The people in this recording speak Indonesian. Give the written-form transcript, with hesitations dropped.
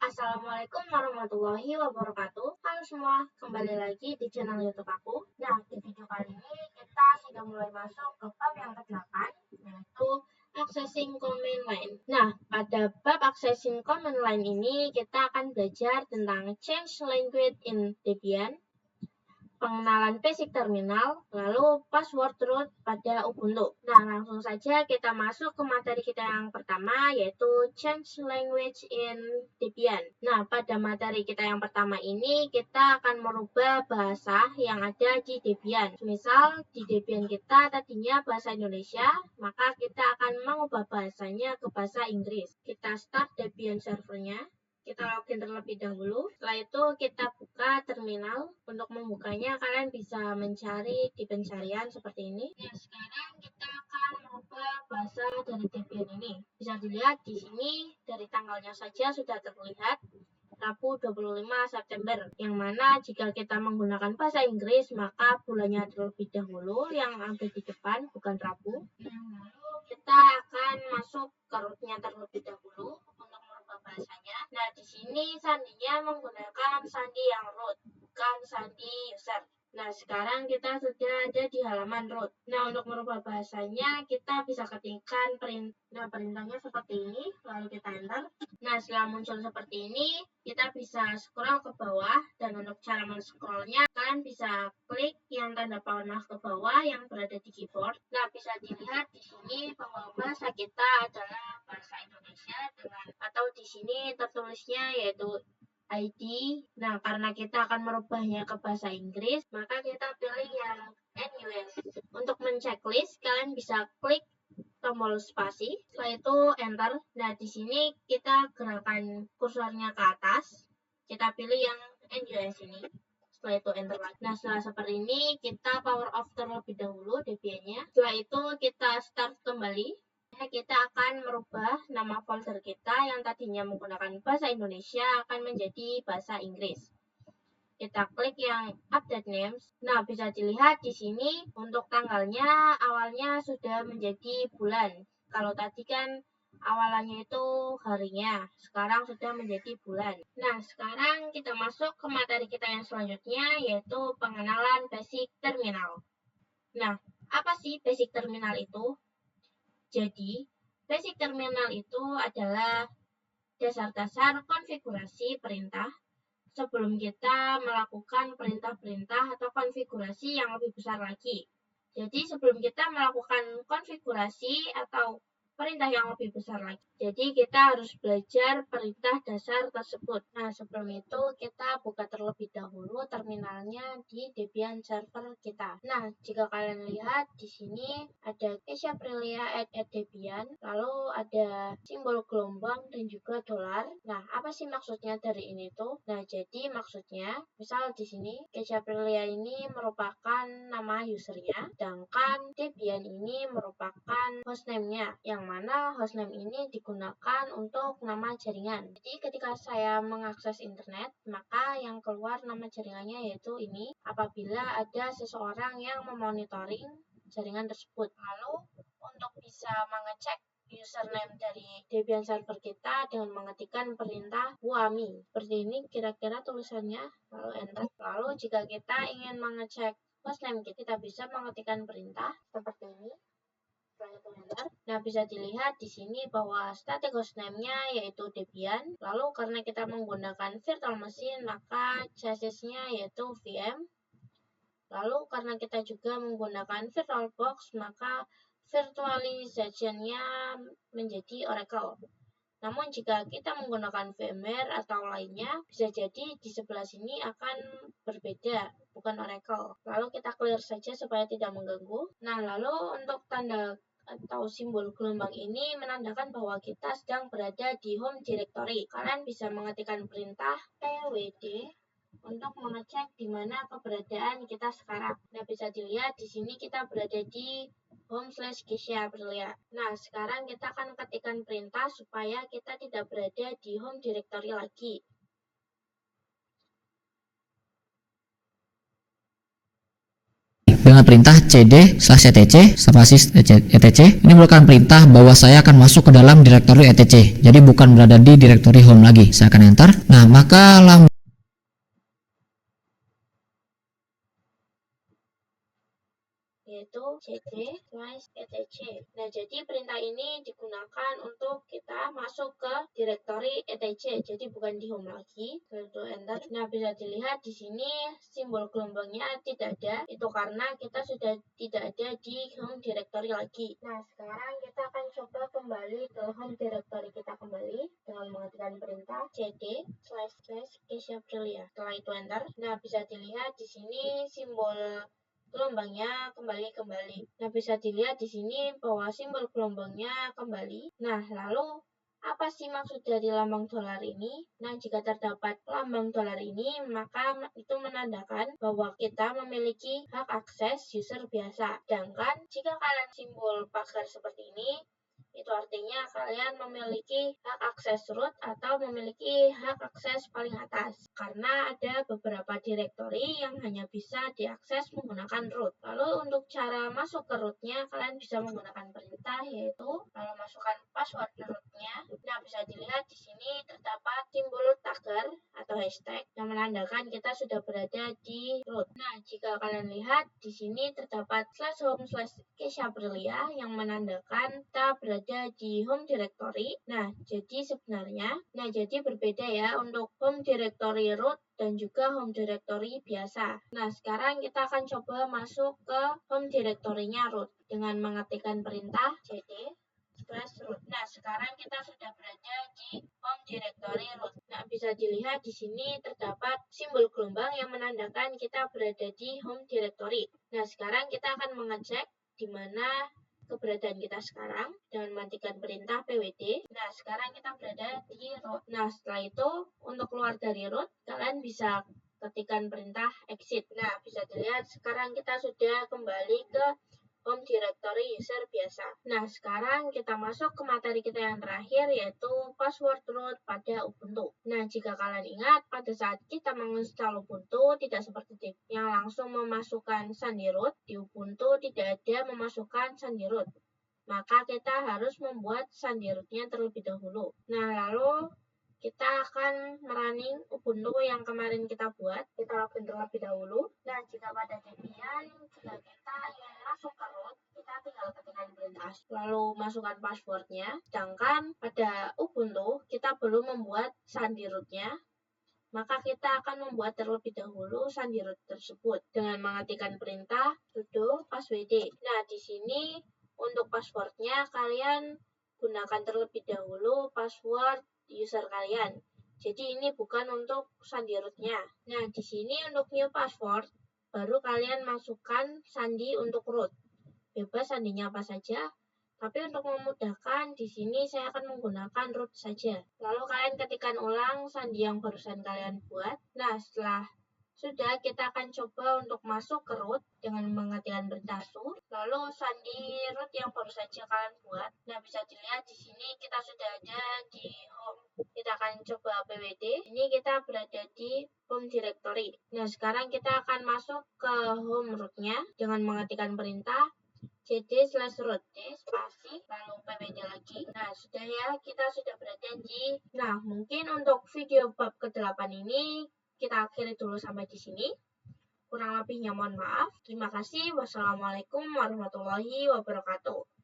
Assalamualaikum warahmatullahi wabarakatuh. Halo semua, kembali lagi di channel YouTube aku. Nah, di video kali ini kita sudah mulai masuk ke bab yang ke-8, yaitu Accessing Command Line. Nah, pada bab Accessing Command Line ini kita akan belajar tentang Change Language in Debian, pengenalan basic terminal, lalu password root pada Ubuntu. Nah, langsung saja kita masuk ke materi kita yang pertama, yaitu Change Language in Debian. Nah, pada materi kita yang pertama ini, kita akan merubah bahasa yang ada di Debian. Misal, di Debian kita tadinya bahasa Indonesia, maka kita akan mengubah bahasanya ke bahasa Inggris. Kita start Debian servernya. Kita login terlebih dahulu. Setelah itu kita buka terminal. Untuk membukanya kalian bisa mencari di pencarian seperti ini. Nah, sekarang kita akan merubah bahasa dari Debian ini. Bisa dilihat di sini dari tanggalnya saja sudah terlihat. Rabu 25 September, yang mana jika kita menggunakan bahasa Inggris, maka bulannya terlebih dahulu yang ada di depan, bukan Rabu. Lalu kita akan masuk ke rootnya terlebih dahulu untuk merubah bahasanya. Nah, di sini sandinya menggunakan sandi yang root, bukan sandi user. Nah, sekarang kita sudah ada di halaman root. Nah, untuk merubah bahasanya, kita bisa ketikkan perintahnya seperti ini, lalu kita enter. Nah, setelah muncul seperti ini, kita bisa scroll ke bawah, dan untuk cara men-scrollnya, kalian bisa klik yang tanda panah ke bawah yang berada di keyboard. Nah, bisa dilihat di sini bahwa bahasa kita adalah bahasa Indonesia atau di sini tertulisnya yaitu ID. Nah, karena kita akan merubahnya ke bahasa Inggris, maka kita pilih yang NUS. Untuk men-checklist, kalian bisa klik tombol spasi, setelah itu enter. Nah, di sini kita gerakan kursornya ke atas, kita pilih yang NUS ini. Setelah itu enter lagi. Nah, setelah seperti ini, kita power off terlebih dahulu Debian-nya. Setelah itu kita start kembali. Kita akan merubah nama folder kita yang tadinya menggunakan bahasa Indonesia akan menjadi bahasa Inggris. Kita klik yang update names. Nah, bisa dilihat di sini untuk tanggalnya awalnya sudah menjadi bulan. Kalau tadi kan awalannya itu harinya, sekarang sudah menjadi bulan. Nah, sekarang kita masuk ke materi kita yang selanjutnya, yaitu pengenalan basic terminal. Nah, apa sih basic terminal itu? Jadi, basic terminal itu adalah dasar-dasar konfigurasi perintah sebelum kita melakukan perintah-perintah atau konfigurasi yang lebih besar lagi. Jadi, sebelum kita melakukan konfigurasi atau perintah yang lebih besar lagi. Jadi, kita harus belajar perintah dasar tersebut. Nah, sebelum itu kita buka terlebih dahulu terminalnya di Debian server kita. Nah, jika kalian lihat di sini ada Keisha Aprilia @debian, lalu ada simbol gelombang dan juga dolar. Nah, apa sih maksudnya dari ini tuh? Nah, jadi maksudnya, misal di sini Keisha Aprilia ini merupakan nama usernya, sedangkan Debian ini merupakan hostname-nya, yang mana hostname ini digunakan untuk nama jaringan. Jadi ketika saya mengakses internet, maka yang keluar nama jaringannya yaitu ini apabila ada seseorang yang memonitoring jaringan tersebut. Lalu untuk bisa mengecek username dari Debian server kita dengan mengetikkan perintah wami. Seperti ini kira-kira tulisannya, lalu enter. Lalu jika kita ingin mengecek hostname kita bisa mengetikkan perintah seperti ini. Nah, bisa dilihat di sini bahwa static hostname-nya yaitu Debian. Lalu karena kita menggunakan virtual machine, maka chassisnya yaitu VM. Lalu karena kita juga menggunakan VirtualBox, maka virtualization-nya menjadi Oracle. Namun jika kita menggunakan VMware atau lainnya, bisa jadi di sebelah sini akan berbeda, bukan Oracle. Lalu kita clear saja supaya tidak mengganggu. Nah, lalu untuk tanda atau simbol gelombang ini menandakan bahwa kita sedang berada di home directory. Kalian bisa mengetikkan perintah pwd untuk mengecek di mana keberadaan kita sekarang. Nah, bisa dilihat di sini kita berada di home/Keisha Aprilia. Nah, sekarang kita akan ketikkan perintah supaya kita tidak berada di home directory lagi. dengan perintah cd/etc spasis etc. Ini merupakan perintah bahwa saya akan masuk ke dalam direktori etc. Jadi bukan berada di direktori home lagi. Saya akan enter. Nah, maka yaitu cd/etc. Nah, jadi perintah ini digunakan untuk kita masuk ke direktori etc. Jadi bukan di home lagi. Lalu enter. Nah, bisa dilihat di sini simbol gelombangnya tidak ada. Itu karena kita sudah tidak ada di home directory lagi. Nah, sekarang kita akan coba kembali ke home directory kita kembali dengan mengetikkan perintah cd/Kesia-Aprilia. Setelah itu enter. Nah, bisa dilihat di sini simbol gelombangnya kembali. Nah, bisa dilihat di sini bahwa simbol gelombangnya kembali. Nah, lalu apa sih maksud dari lambang dolar ini? Nah, jika terdapat lambang dolar ini, maka itu menandakan bahwa kita memiliki hak akses user biasa. Sedangkan jika kalian simbol pagar seperti ini, itu artinya kalian memiliki hak akses root atau memiliki hak akses paling atas. Karena ada beberapa direktori yang hanya bisa diakses menggunakan root. Lalu untuk cara masuk ke rootnya, kalian bisa menggunakan perintah, yaitu lalu masukkan password rootnya. Nah, bisa dilihat di sini terdapat simbol tagger atau hashtag yang menandakan kita sudah berada di root. Nah, jika kalian lihat di sini terdapat /home/Kesia-Aprilia yang menandakan kita berada di home directory. Nah, jadi berbeda ya untuk home directory root dan juga home directory biasa. Nah, sekarang kita akan coba masuk ke home directory-nya root dengan mengetikkan perintah cd/root. Nah, sekarang kita sudah berada di home directory root. Nah, bisa dilihat di sini terdapat simbol gelombang yang menandakan kita berada di home directory. Nah, sekarang kita akan mengecek di mana keberadaan kita sekarang dengan mematikan perintah pwd. Nah, sekarang kita berada di root. Nah, setelah itu untuk keluar dari root, kalian bisa ketikkan perintah exit. Nah, bisa dilihat sekarang kita sudah kembali ke home directory user biasa. Nah, sekarang kita masuk ke materi kita yang terakhir, yaitu password root pada Ubuntu. Nah, jika kalian ingat, pada saat kita menginstal Ubuntu, tidak seperti yang langsung memasukkan sandi root, di Ubuntu tidak ada memasukkan sandi root. Maka kita harus membuat sandi rootnya terlebih dahulu. Nah, lalu kita akan merunning Ubuntu yang kemarin kita buat. Kita login terlebih dahulu. Nah, jika pada kemudian jika kita ingin masuk ke root, kita tinggal ketikkan perintah lalu masukkan passwordnya. Sedangkan pada Ubuntu kita belum membuat sandi rootnya, maka kita akan membuat terlebih dahulu sandi root tersebut dengan mengetikkan perintah sudo passwd. Nah, di sini untuk passwordnya kalian gunakan terlebih dahulu password user kalian. Jadi ini bukan untuk sandi rootnya. Nah, di sini untuk new password baru kalian masukkan sandi untuk root. Bebas sandinya apa saja. Tapi untuk memudahkan, di sini saya akan menggunakan root saja. Lalu kalian ketikkan ulang sandi yang barusan kalian buat. Nah, setelah sudah, kita akan coba untuk masuk ke root dengan mengetikkan perintah su. Lalu sandi root yang baru saja kalian buat. Nah, bisa dilihat di sini kita sudah ada di home. Kita akan coba pwd. Ini kita berada di home directory. Nah, sekarang kita akan masuk ke home rootnya dengan mengetikkan perintah cd/root spasi lalu pwd lagi. Nah, sudah ya, kita sudah berada di. Nah, mungkin untuk video bab ke-8 ini kita akhiri dulu sampai di sini. Kurang lebihnya mohon maaf. Terima kasih. Wassalamualaikum warahmatullahi wabarakatuh.